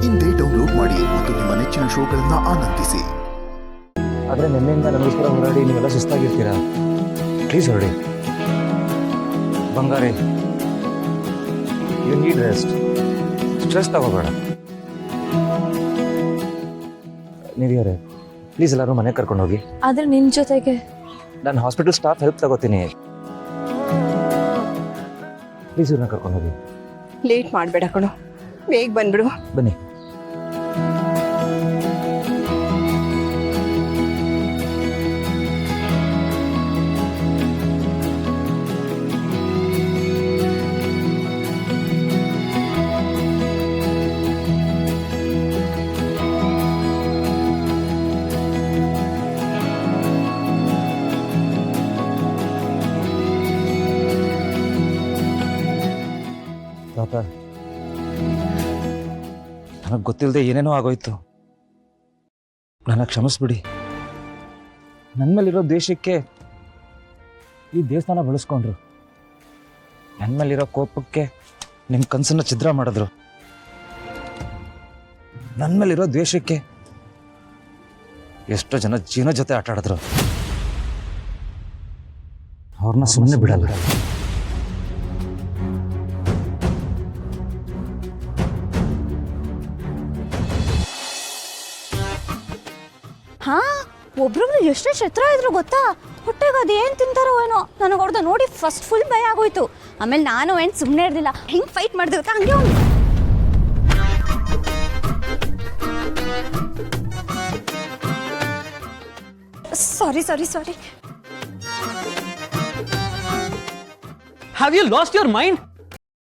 ಇಂದೇ ಡೌನ್ಲೋಡ್ ಮಾಡಿ ಮತ್ತು ನಿಮ್ಮ ನೆಚ್ಚಿನ ಶೋಗಳನ್ನ ಆನಂದಿಸಿ. ಆದರೆ ನಿನ್ನೆಯಿಂದ ನನಗೋಸ್ಕರ ಹೊರಡಿ ನೀವೆಲ್ಲ ಸುಸ್ತಾಗಿರ್ತೀರಾ. ಪ್ಲೀಸ್ ಹೊರಡಿ. ಬಂಗಾರಿ, ಯು ನೀಡ್ ರೆಸ್ಟ್. ಸ್ಟ್ರೆಸ್ ತಗೋಬೇಡ. ನೀವ್ಯಾರೆ ಪ್ಲೀಸ್ ಎಲ್ಲರೂ ಮನೆಗೆ ಕರ್ಕೊಂಡು ಹೋಗಿ. ಆದ್ರೆ ನಿನ್ ಜೊತೆಗೆ ನಾನು ಹಾಸ್ಪಿಟಲ್ ಸ್ಟಾಫ್ ಹೆಲ್ಪ್ ತಗೋತೀನಿ. ಪ್ಲೀಸ್ ಇವ್ರನ್ನ ಕರ್ಕೊಂಡು ಹೋಗಿ. ಲೇಟ್ ಮಾಡಬೇಡ ಕಣೋ, ಬೇಗ ಬಂದ್ಬಿಡು. ಬನ್ನಿ. ಪಾಪ, ನನಗೆ ಗೊತ್ತಿಲ್ಲದೆ ಏನೇನೋ ಆಗೋಯ್ತು. ನನ್ನ ಕ್ಷಮಿಸ್ಬಿಡಿ. ನನ್ನ ಮೇಲಿರೋ ದ್ವೇಷಕ್ಕೆ ಈ ದೇವಸ್ಥಾನ ಬಳಸ್ಕೊಂಡ್ರು. ನನ್ನ ಮೇಲಿರೋ ಕೋಪಕ್ಕೆ ನಿಮ್ಮ ಕನಸನ್ನ ಛಿದ್ರ ಮಾಡಿದ್ರು. ನನ್ನ ಮೇಲಿರೋ ದ್ವೇಷಕ್ಕೆ ಎಷ್ಟೋ ಜನ ಜೀವನ ಜೊತೆ ಆಟ ಆಡಿದ್ರು. ಅವ್ರನ್ನ ಸುಮ್ಮನೆ ಬಿಡಲ್ಲ. ಹಾ, ಒಬ್ರೊಬ್ರು ಎಷ್ಟೇ ಶತ್ರು ಇದ್ರು ಗೊತ್ತಾ. ಹೊಟ್ಟೆಗೆ ಅದೇನು ತಿಂತಾರೋ ಏನೋ. ನನಗೆ ಹೊಡೆದ ನೋಡಿ ಫಸ್ಟ್ ಫುಲ್ ಭಯ ಆಗೋಯ್ತು. ಆಮೇಲೆ ನಾನು ಏನು ಸುಮ್ಮನೆ ಇರಲಿಲ್ಲ. ಹೆಂಗೆ ಫೈಟ್ ಮಾಡಿದೆ ಗೊತ್ತಾ, ಹಂಗೆ ಅವ್ನು. ಸಾರಿ. Have you lost your mind?